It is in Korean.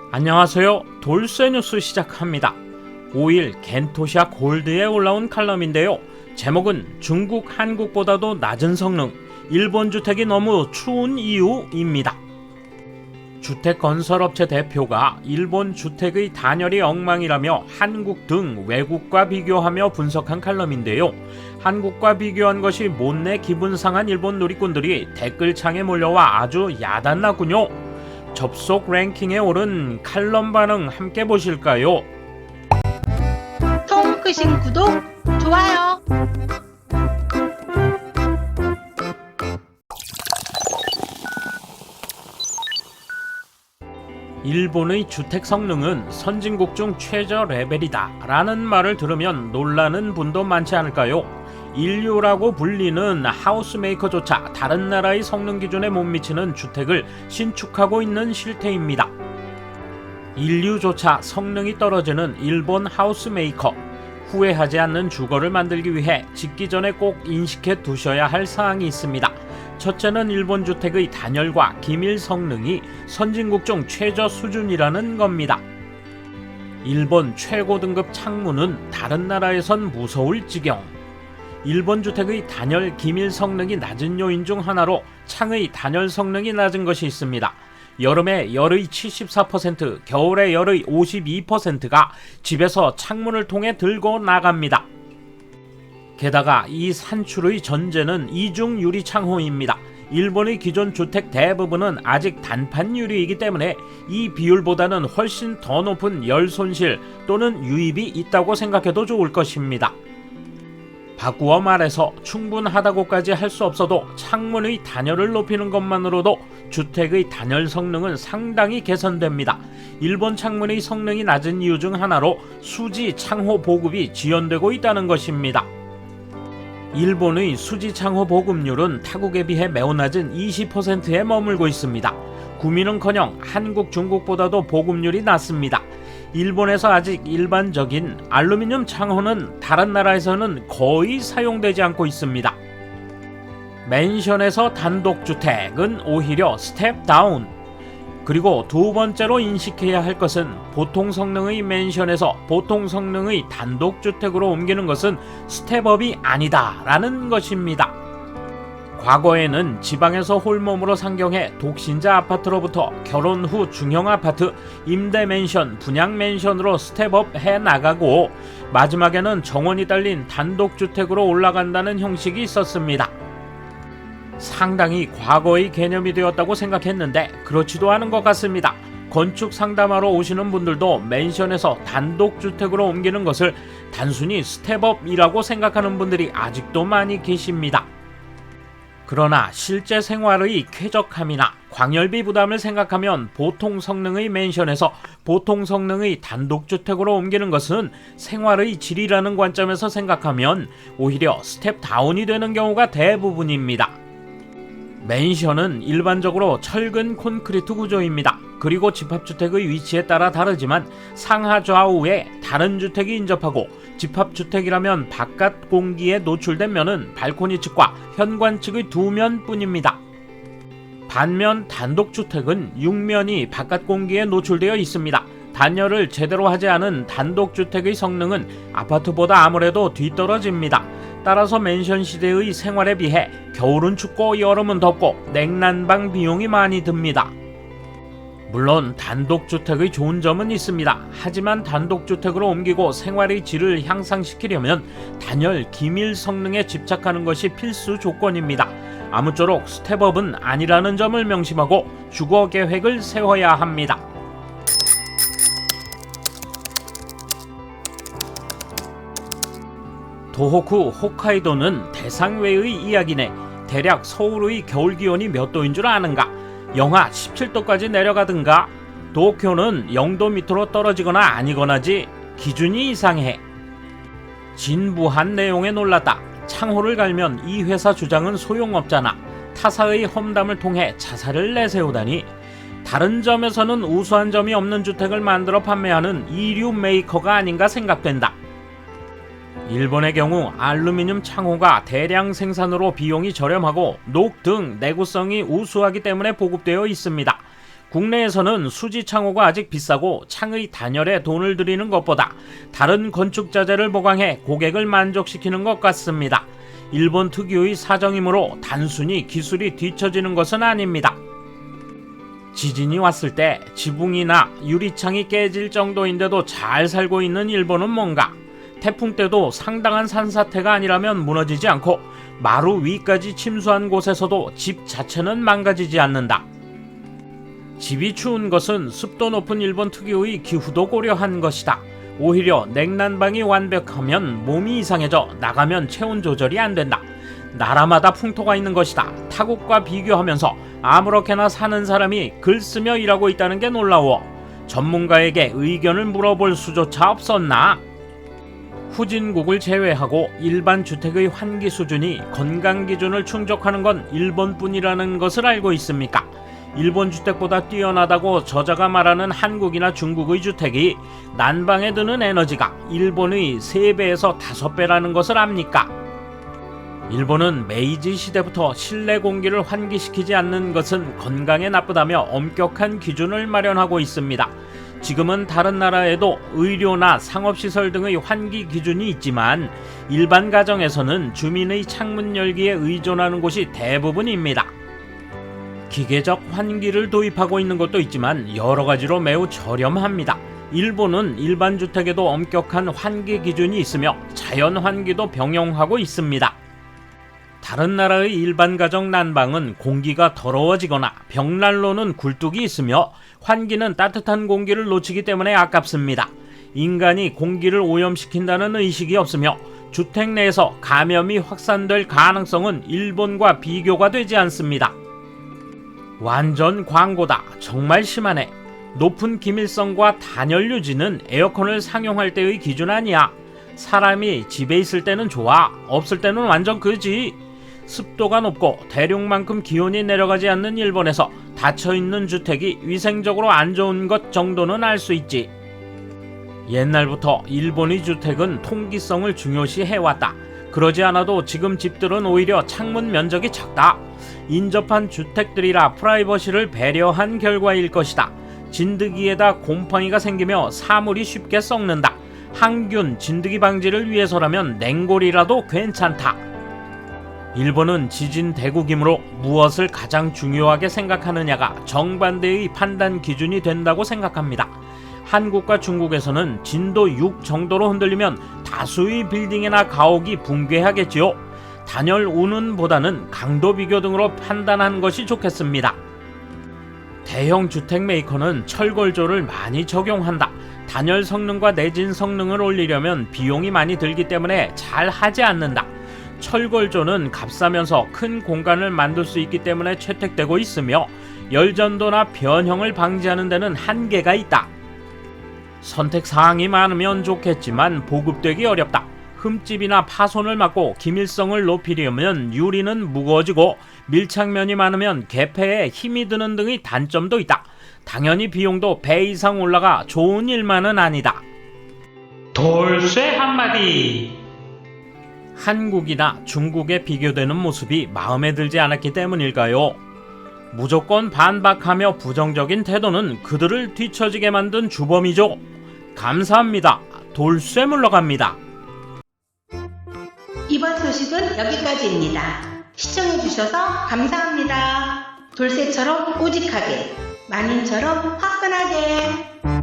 안녕하세요. 돌쇠뉴스 시작합니다. 5일 겐토시아 골드에 올라온 칼럼인데요. 제목은 중국, 한국보다도 낮은 성능, 일본 주택이 너무 추운 이유입니다. 주택건설업체 대표가 일본 주택의 단열이 엉망이라며 한국 등 외국과 비교하며 분석한 칼럼인데요. 한국과 비교한 것이 못내 기분 상한 일본 누리꾼들이 댓글창에 몰려와 아주 야단났군요. 접속 랭킹에 오른 칼럼 반응 함께 보실까요? 통 크신 구독, 좋아요. 일본의 주택 성능은 선진국 중 최저 레벨이다 라는 말을 들으면 놀라는 분도 많지 않을까요? 인류라고 불리는 하우스메이커조차 다른 나라의 성능 기준에 못 미치는 주택을 신축하고 있는 실태입니다. 인류조차 성능이 떨어지는 일본 하우스메이커, 후회하지 않는 주거를 만들기 위해 짓기 전에 꼭 인식해 두셔야 할 사항이 있습니다. 첫째는 일본 주택의 단열과 기밀 성능이 선진국 중 최저 수준이라는 겁니다. 일본 최고 등급 창문은 다른 나라에선 무서울 지경. 일본 주택의 단열 기밀 성능이 낮은 요인 중 하나로 창의 단열 성능이 낮은 것이 있습니다. 여름에 열의 74%, 겨울에 열의 52%가 집에서 창문을 통해 들고 나갑니다. 게다가 이 산출의 전제는 이중 유리 창호입니다. 일본의 기존 주택 대부분은 아직 단판 유리이기 때문에 이 비율보다는 훨씬 더 높은 열 손실 또는 유입이 있다고 생각해도 좋을 것입니다. 바꾸어 말해서 충분하다고까지 할 수 없어도 창문의 단열을 높이는 것만으로도 주택의 단열 성능은 상당히 개선됩니다. 일본 창문의 성능이 낮은 이유 중 하나로 수지 창호 보급이 지연되고 있다는 것입니다. 일본의 수지 창호 보급률은 타국에 비해 매우 낮은 20%에 머물고 있습니다. 구미는커녕 한국, 중국보다도 보급률이 낮습니다. 일본에서 아직 일반적인 알루미늄 창호는 다른 나라에서는 거의 사용되지 않고 있습니다. 맨션에서 단독주택은 오히려 스텝 다운. 그리고 두 번째로 인식해야 할 것은 보통 성능의 맨션에서 보통 성능의 단독주택으로 옮기는 것은 스텝업이 아니다 라는 것입니다. 과거에는 지방에서 홀몸으로 상경해 독신자 아파트로부터 결혼 후 중형 아파트, 임대 맨션, 분양 맨션으로 스텝업 해 나가고 마지막에는 정원이 딸린 단독주택으로 올라간다는 형식이 있었습니다. 상당히 과거의 개념이 되었다고 생각했는데 그렇지도 않은 것 같습니다. 건축 상담하러 오시는 분들도 맨션에서 단독주택으로 옮기는 것을 단순히 스텝업이라고 생각하는 분들이 아직도 많이 계십니다. 그러나 실제 생활의 쾌적함이나 광열비 부담을 생각하면 보통 성능의 맨션에서 보통 성능의 단독주택으로 옮기는 것은 생활의 질이라는 관점에서 생각하면 오히려 스텝 다운이 되는 경우가 대부분입니다. 맨션은 일반적으로 철근 콘크리트 구조입니다. 그리고 집합주택의 위치에 따라 다르지만 상하 좌우에 다른 주택이 인접하고 집합주택이라면 바깥 공기에 노출된 면은 발코니 측과 현관 측의 두 면뿐입니다. 반면 단독주택은 6면이 바깥 공기에 노출되어 있습니다. 단열을 제대로 하지 않은 단독주택의 성능은 아파트보다 아무래도 뒤떨어집니다. 따라서 맨션 시대의 생활에 비해 겨울은 춥고 여름은 덥고 냉난방 비용이 많이 듭니다. 물론 단독주택의 좋은 점은 있습니다. 하지만 단독주택으로 옮기고 생활의 질을 향상시키려면 단열, 기밀 성능에 집착하는 것이 필수 조건입니다. 아무쪼록 스텝업은 아니라는 점을 명심하고 주거 계획을 세워야 합니다. 도호쿠 홋카이도는 대상 외의 이야기네. 대략 서울의 겨울 기온이 몇 도인 줄 아는가? 영하 17도까지 내려가든가? 도쿄는 0도 밑으로 떨어지거나 아니거나지 기준이 이상해. 진부한 내용에 놀랐다. 창호를 갈면 이 회사 주장은 소용없잖아. 타사의 험담을 통해 자사를 내세우다니. 다른 점에서는 우수한 점이 없는 주택을 만들어 판매하는 이류 메이커가 아닌가 생각된다. 일본의 경우 알루미늄 창호가 대량 생산으로 비용이 저렴하고 녹 등 내구성이 우수하기 때문에 보급되어 있습니다. 국내에서는 수지 창호가 아직 비싸고 창의 단열에 돈을 들이는 것보다 다른 건축 자재를 보강해 고객을 만족시키는 것 같습니다. 일본 특유의 사정이므로 단순히 기술이 뒤처지는 것은 아닙니다. 지진이 왔을 때 지붕이나 유리창이 깨질 정도인데도 잘 살고 있는 일본은 뭔가? 태풍 때도 상당한 산사태가 아니라면 무너지지 않고 마루 위까지 침수한 곳에서도 집 자체는 망가지지 않는다. 집이 추운 것은 습도 높은 일본 특유의 기후도 고려한 것이다. 오히려 냉난방이 완벽하면 몸이 이상해져 나가면 체온 조절이 안 된다. 나라마다 풍토가 있는 것이다. 타국과 비교하면서 아무렇게나 사는 사람이 글 쓰며 일하고 있다는 게 놀라워. 전문가에게 의견을 물어볼 수조차 없었나? 후진국을 제외하고 일반 주택의 환기 수준이 건강 기준을 충족하는 건 일본뿐이라는 것을 알고 있습니까? 일본 주택보다 뛰어나다고 저자가 말하는 한국이나 중국의 주택이 난방에 드는 에너지가 일본의 3배에서 5배라는 것을 압니까? 일본은 메이지 시대부터 실내 공기를 환기시키지 않는 것은 건강에 나쁘다며 엄격한 기준을 마련하고 있습니다. 지금은 다른 나라에도 의료나 상업시설 등의 환기 기준이 있지만 일반 가정에서는 주민의 창문 열기에 의존하는 곳이 대부분입니다. 기계적 환기를 도입하고 있는 것도 있지만 여러 가지로 매우 저렴합니다. 일본은 일반 주택에도 엄격한 환기 기준이 있으며 자연 환기도 병용하고 있습니다. 다른 나라의 일반 가정 난방은 공기가 더러워지거나 벽난로는 굴뚝이 있으며 환기는 따뜻한 공기를 놓치기 때문에 아깝습니다. 인간이 공기를 오염시킨다는 의식이 없으며 주택 내에서 감염이 확산될 가능성은 일본과 비교가 되지 않습니다. 완전 광고다. 정말 심하네. 높은 기밀성과 단열 유지는 에어컨을 상용할 때의 기준 아니야. 사람이 집에 있을 때는 좋아. 없을 때는 완전 그지. 습도가 높고 대륙만큼 기온이 내려가지 않는 일본에서 닫혀있는 주택이 위생적으로 안 좋은 것 정도는 알 수 있지. 옛날부터 일본의 주택은 통기성을 중요시 해왔다. 그러지 않아도 지금 집들은 오히려 창문 면적이 작다. 인접한 주택들이라 프라이버시를 배려한 결과일 것이다. 진드기에다 곰팡이가 생기며 사물이 쉽게 썩는다. 항균 진드기 방지를 위해서라면 냉골이라도 괜찮다. 일본은 지진 대국이므로 무엇을 가장 중요하게 생각하느냐가 정반대의 판단 기준이 된다고 생각합니다. 한국과 중국에서는 진도 6 정도로 흔들리면 다수의 빌딩이나 가옥이 붕괴하겠지요. 단열 운운보다는 강도 비교 등으로 판단한 것이 좋겠습니다. 대형 주택 메이커는 철골조를 많이 적용한다. 단열 성능과 내진 성능을 올리려면 비용이 많이 들기 때문에 잘 하지 않는다. 철골조는 값싸면서 큰 공간을 만들 수 있기 때문에 채택되고 있으며 열전도나 변형을 방지하는 데는 한계가 있다. 선택사항이 많으면 좋겠지만 보급되기 어렵다. 흠집이나 파손을 막고 기밀성을 높이려면 유리는 무거워지고 밀착면이 많으면 개폐에 힘이 드는 등의 단점도 있다. 당연히 비용도 배 이상 올라가 좋은 일만은 아니다. 돌쇠 한마디. 한국이나 중국에 비교되는 모습이 마음에 들지 않았기 때문일까요? 무조건 반박하며 부정적인 태도는 그들을 뒤처지게 만든 주범이죠. 감사합니다. 돌쇠 물러갑니다. 이번 소식은 여기까지입니다. 시청해주셔서 감사합니다. 돌쇠처럼 우직하게, 만인처럼 화끈하게.